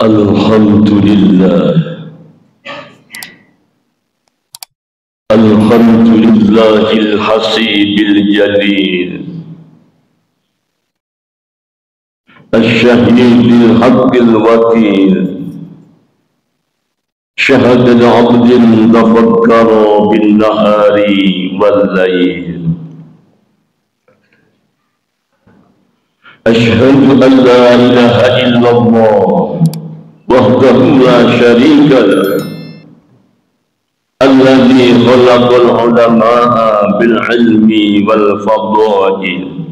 Alhamdulillah, Alhamdulillahil hasibil jalil, Asyahidil haqqil wakil, Syahadul abdin tafakkara bin nahari wal layl. Asyhadu an la ilaha illallah wahdahu la syarika lah, alladzi khalaqal ulama'a bil ilmi wal fadail.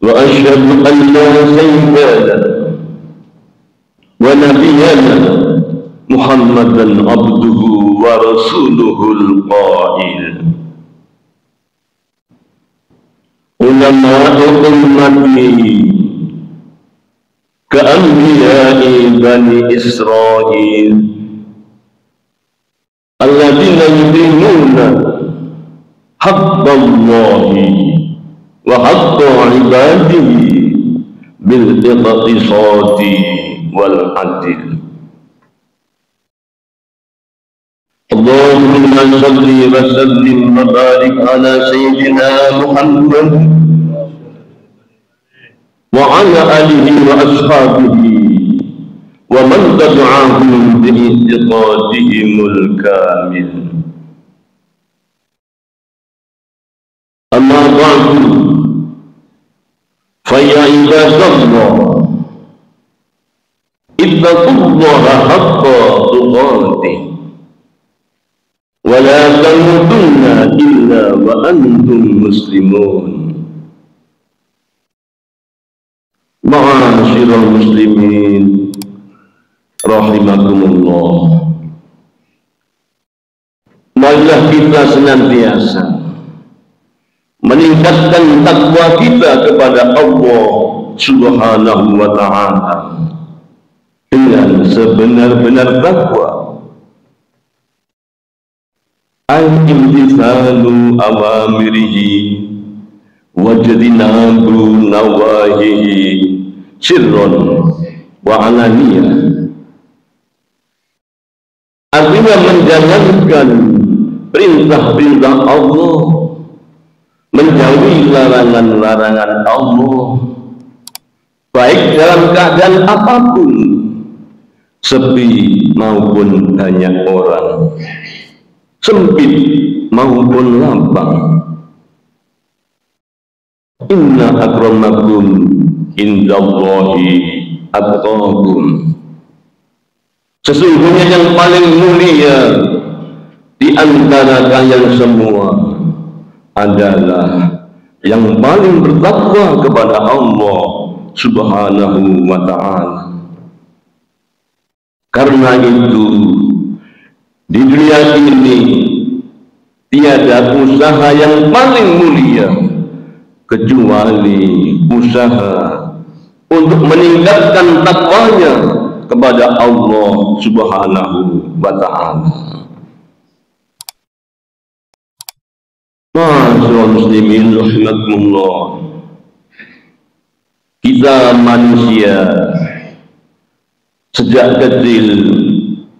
Wa asyhadu anna sayyidana wa nabiyyana Muhammadan abduhu wa rasuluhul qail. Ulama'u ummati ka'anbiya'i bani Israil, alladzina yuqimuna haqqallahi wa haqqa ibadihi bil iqtisadi wal adil. Allahumma salli wa sallim wa barik ala sayyidina Muhammad wa ala alihi wa ashabihi wa man tabi'ahum bi i'tiqadihimul kamil. Amma ba'du, fa ya ibadallah, ittaqullaha haqqa tuqatih wa la tamutunna illa wa antum muslimun. Ma'asyiral muslimin rahimakumullah. Marilah kita senantiasa meningkatkan takwa kita kepada Allah Subhanahu wa ta'ala dengan sebenar-benar takwa. Al-imtithalu awamirihi wajtinabu nawahihi sirron wa alaniyah. Artinya menjalankan perintah-perintah Allah, menjauhi larangan-larangan Allah, baik dalam keadaan apapun, sepi maupun banyak orang, sempit maupun lapang. Inna akramakum indallahi atqakum. Sesungguhnya yang paling mulia di antara kalian semua adalah yang paling bertakwa kepada Allah Subhanahu wa ta'ala. Karena itu di dunia ini tiada usaha yang paling mulia kecuali usaha untuk meningkatkan takwanya kepada Allah Subhanahu wa ta'ala. Ma'asyiral muslimin rahimakumullah. Kita manusia sejak kecil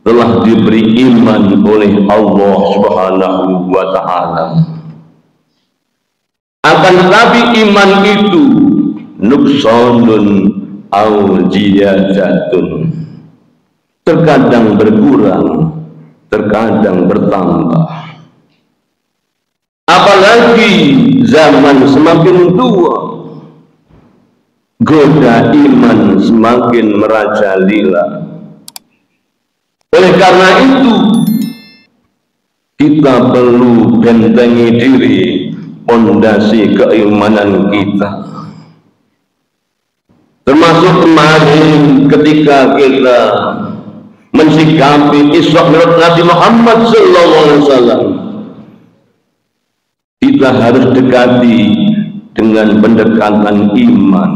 telah diberi iman oleh Allah Subhanahu wa ta'ala. Akan tetapi iman itu nuksanun au ziyadatun, terkadang berkurang, terkadang bertambah. Apalagi zaman semakin tua, goda iman semakin merajalela. Oleh karena itu, kita perlu bentengi diri pondasi keimanan kita. Termasuk kemarin ketika kita mensikapi Isra Mi'raj Nabi Muhammad SAW, kita harus dekati dengan pendekatan iman,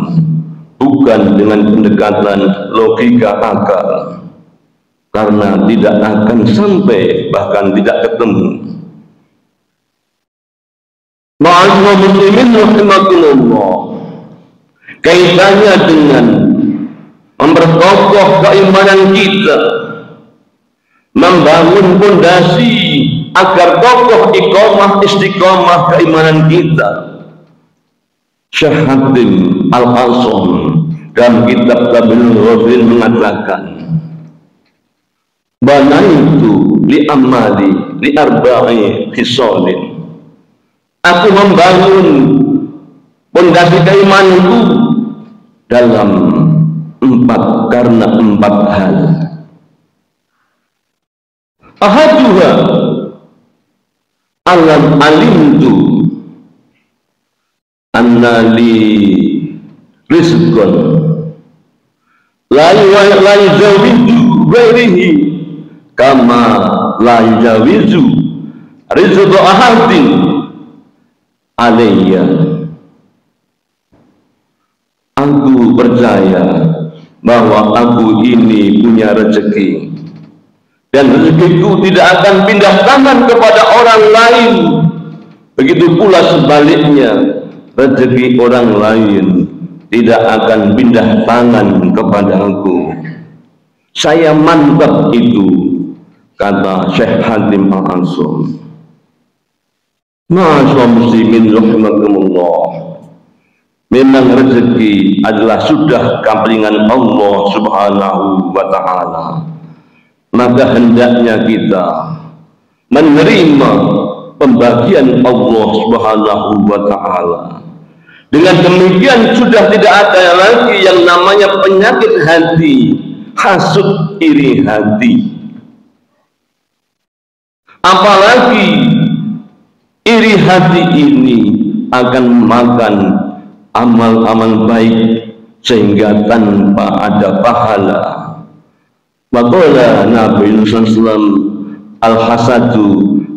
bukan dengan pendekatan logika akal, karena tidak akan sampai, bahkan tidak ketemu. Ma'asyiral muslimin rahimakumullah, kaitannya dengan memperkokoh keimanan kita, membangun fondasi agar kokoh istiqomah keimanan kita. Syekh Hatim Al-Asam dalam kitab Tabilul Ghafilin mengatakan, banaitu li amali li arba'i khisalin, aku membangun fondasi keimananku dalam karena empat hal. Ahaduha alimtu anna li rizqan la yujawizu ghairihi kama la yujawizu rizqa ahadin alayya. Aku percaya bahwa aku ini punya rezeki, dan rezekiku tidak akan pindah tangan kepada orang lain. Begitu pula sebaliknya, rezeki orang lain tidak akan pindah tangan kepada aku. Saya mantap itu, kata Syekh Hatim Al-Asam. Ma'asyiral muslimin rahimakumullah. Memang rezeki adalah sudah kamplingan Allah Subhanahu wa ta'ala. Maka hendaknya kita menerima pembagian Allah Subhanahu wa ta'ala. Dengan demikian sudah tidak ada lagi yang namanya penyakit hati, hasud, iri hati. Apalagi iri hati ini akan memakan amal-amal baik sehingga tanpa ada pahala. Waqala Nabi Sallallahu al-hasadu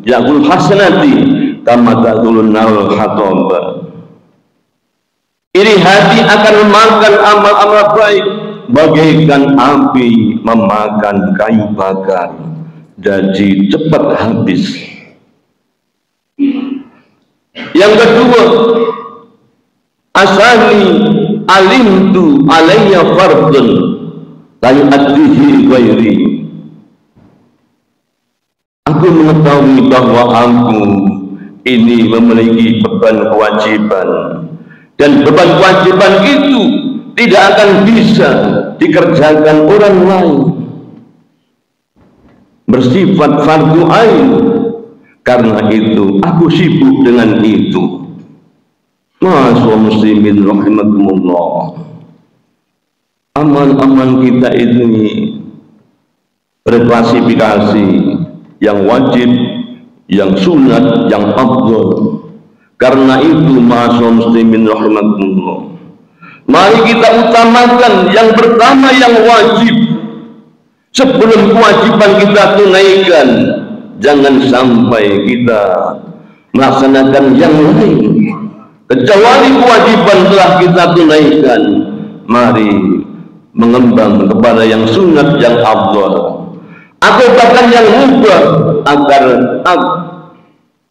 yaqul hasanati kama taqulun al-hatab. Iri hati akan memakan amal-amal baik bagaikan api memakan kayu bakar, jadi cepat habis. Yang kedua, asani alimtu alayya fardun la yu'addihi ghairi. Aku mengetahui bahwa aku ini memiliki beban kewajiban, dan beban kewajiban itu tidak akan bisa dikerjakan orang lain, bersifat fardu ain. Karena itu aku sibuk dengan itu. Ma'asyiral muslimin rahimakumullah. Amal-amal kita ini berklasifikasi yang wajib, yang sunat, yang afdal. Karena itu ma'asyiral muslimin rahimakumullah, mari kita utamakan yang pertama, yang wajib. Sebelum kewajiban kita tunaikan, jangan sampai kita melaksanakan yang lain kecuali kewajiban telah kita tunaikan. Mari mengembang kepada yang sunat, yang afdal, atau bahkan yang mubah, agar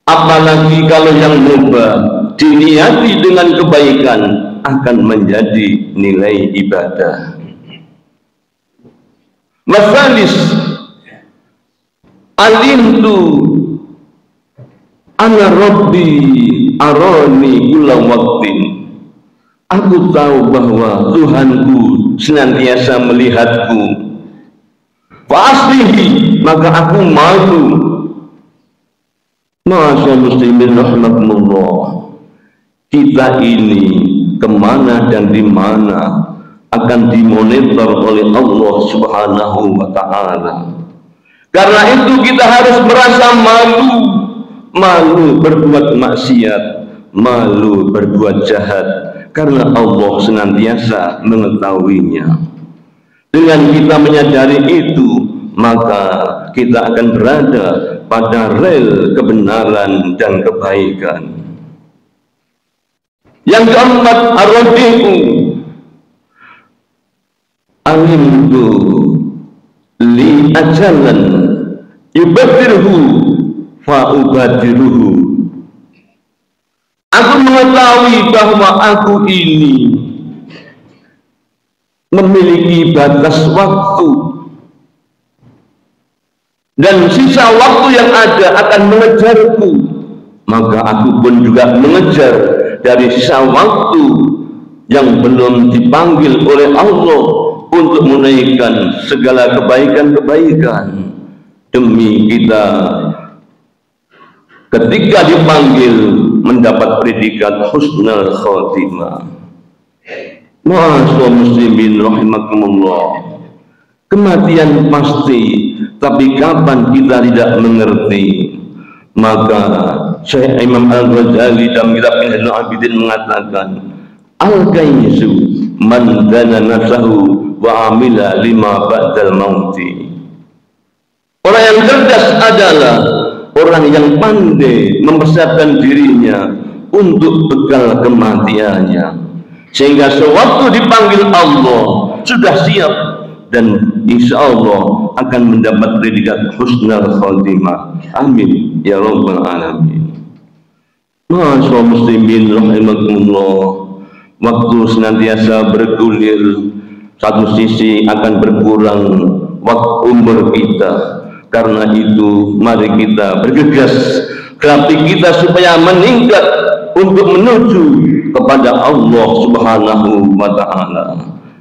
apalagi kalau yang mubah diniati dengan kebaikan akan menjadi nilai ibadah. Masalis alimtu ana rabbi arani kula waqtin. Aku tahu bahwa Tuhanku senantiasa melihatku. Fa aslihi, maka aku malu. Ma'asyiral muslimin rahimakumullah, kita ini kemana dan di mana akan dimonitor oleh Allah Subhanahu wa ta'ala. Karena itu kita harus merasa malu berbuat maksiat, malu berbuat jahat, karena Allah senantiasa mengetahuinya. Dengan kita menyadari itu, maka kita akan berada pada rel kebenaran dan kebaikan. Yang keempat, ar-rabi'u alimtu li ajalan yubadirhu fa ubadiruhu. Aku mengetahui bahwa aku ini memiliki batas waktu, dan sisa waktu yang ada akan mengejarku, maka aku pun juga mengejar dari sisa waktu yang belum dipanggil oleh Allah untuk menaikkan segala kebaikan-kebaikan, demi kita ketika dipanggil mendapat predikat husnul khotimah. Ma'asyiral muslimin rahimakumullah, kematian pasti, tapi kapan kita tidak mengerti. Maka Syekh Imam Al-Ghazali dalam kitab Minhajul Abidin mengatakan, al-kayyisu man dana nafsahu wa amila lima ba'dal mauti. Orang yang cerdas adalah orang yang pandai mempersiapkan dirinya untuk bekal kematiannya, sehingga sewaktu dipanggil Allah sudah siap dan insya Allah akan mendapat predikat husnul khotimah. Amin ya rabbal alamin. Ma'asyiral muslimin rahimakumullah, waktu senantiasa bergulir, satu sisi akan berkurang waktu umur kita. Karena itu mari kita bergegas grafik kita supaya meningkat untuk menuju kepada Allah Subhanahu wa Ta'ala.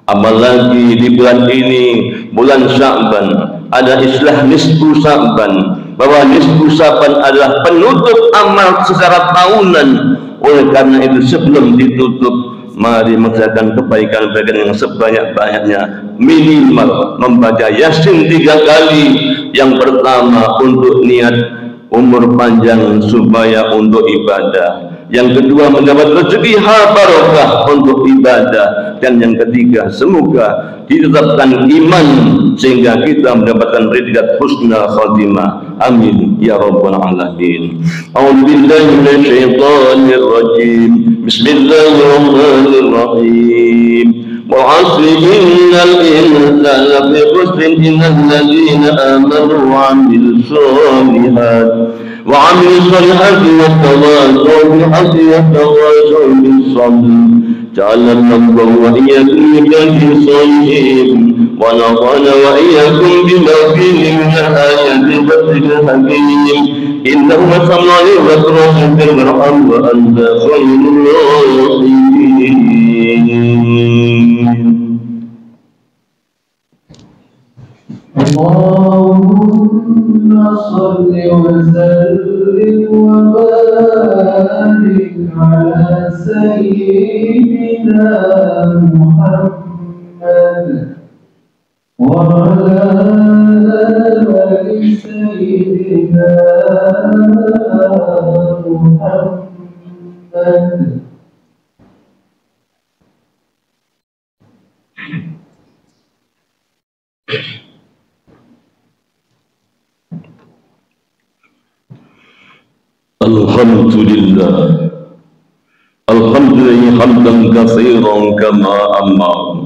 Apalagi di bulan ini, bulan Sya'ban, ada istilah nisfu Sya'ban, bahwa nisfu Sya'ban adalah penutup amal secara tahunan. Oleh karena itu sebelum ditutup, mari mengerjakan kebaikan-kebaikan yang sebanyak-banyaknya. Minimal membaca Yasin 3 kali. Yang pertama untuk niat umur panjang supaya untuk ibadah. Yang kedua mendapat rezeki barokah untuk ibadah. Dan yang ketiga semoga ditetapkan iman sehingga kita mendapatkan predikat husnul khotimah. Amin ya rabbal alamin. A'udzubillahi minasyaitonir rajim. Bismillahirrahmanirrahim. وَعَصْرِ إِنَّ الْإِنسَانَ لَفِي خُسْرٍ إِلَّا الَّذِينَ آمَنُوا وَعَمِلُوا الصَّالِحَاتِ وَتَوَاصَوْا بِالْحَقِّ وَتَوَاصَوْا بِالصَّبْرِ. جعلنا الله وإياكم من الصالحين ونفعنا وإياكم بما فيه من الآيات والذكر الحكيم. إنه سميع عليم وغفور الرحيم وأنت خير الراحمين. اللهم صل وسلم وبارك على سيدنا محمد وعلى آل سيدنا محمد. Alhamdulillah, alhamdulillah hamdan katsiran kama amar.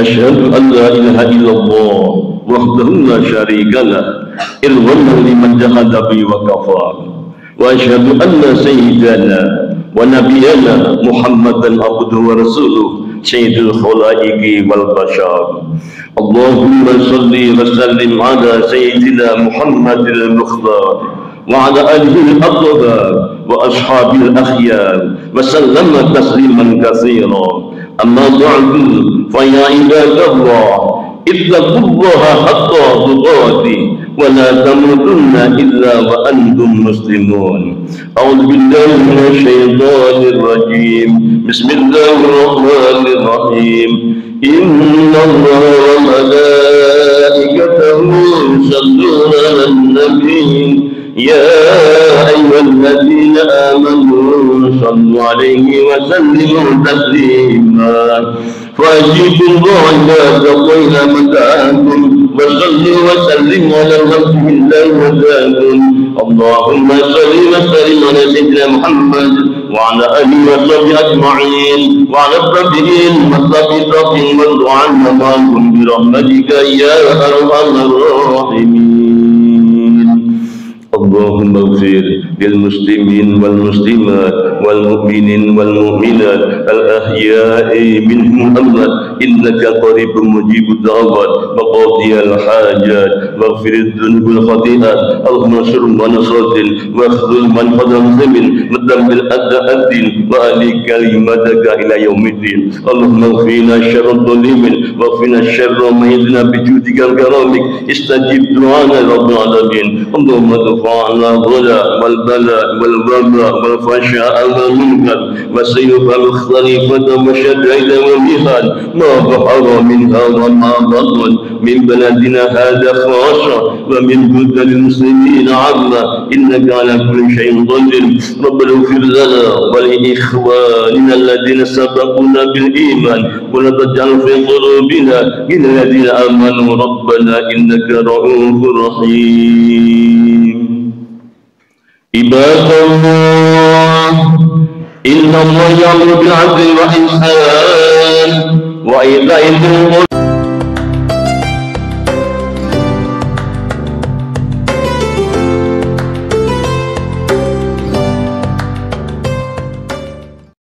Asyhadu an la ilaha illallah wahdahu la syarika lah, ilman liman jahada bi wa kafar. Wa asyhadu anna sayyidana wa nabiyyana Muhammadan abduhu wa rasuluh sayyidul khalaiqi wal bashar. Allahumma salli wa sallim ala sayyidina Muhammadil mukhtar وعلى آله الأطهار وأصحابه الأخيار وسلم تسليما كثيرا. أما بعد فيا عباد الله اتقوا الله حق تقاته ولا تموتن إلا وأنتم مسلمون. أعوذ بالله من الشيطان الرجيم. بسم الله الرحمن الرحيم. إن الله وملائكته يصلون على النبي يا أيها الذين آمنوا صلوا عليه وسلموا تسليما. فأجيبوا الله إذا تقينا متاعكم وصلوا وسلموا على رسول الله وسلم. اللهم صل وسلم على سيدنا محمد وعلى آله وصحبه أجمعين وعلى التابعين والتابعين والدعاء معكم برحمتك يا أرحم الراحمين. اللهم اغفر للمسلمين والمسلمات والمؤمنين والمؤمنات الأحياء منهم والأموات إنك قريب مجيب الدعوات وقاضي الحاجات واغفر الذنوب والخطيئات اللهم انصر من نصرة واخذل من فضل مسلم ودمر أعداء الدين وأعلي كلمتك إلى يوم الدين اللهم اغفرنا شر الظالمين واغفرنا شر ما يدنا بجودك وكرمك استجب دعانا يا رب العالمين اللهم ادفع عنا الغلا والبلاء والوباء والفحشاء والمنكر والسيف والخليفة والشدائد والمحن ما ظهر منها وما بطن من بلدنا هذا خاصة ومن بلدان المسلمين عامة إنك على كل شيء قدير ربنا اغفر لنا ولإخواننا الذين سبقونا بالإيمان ولا تجعل في قلوبنا من الذين آمنوا ربنا إنك رؤوف رحيم عباد الله إن الله يأمر بالعدل والإحسان وإيتاء ذي القربى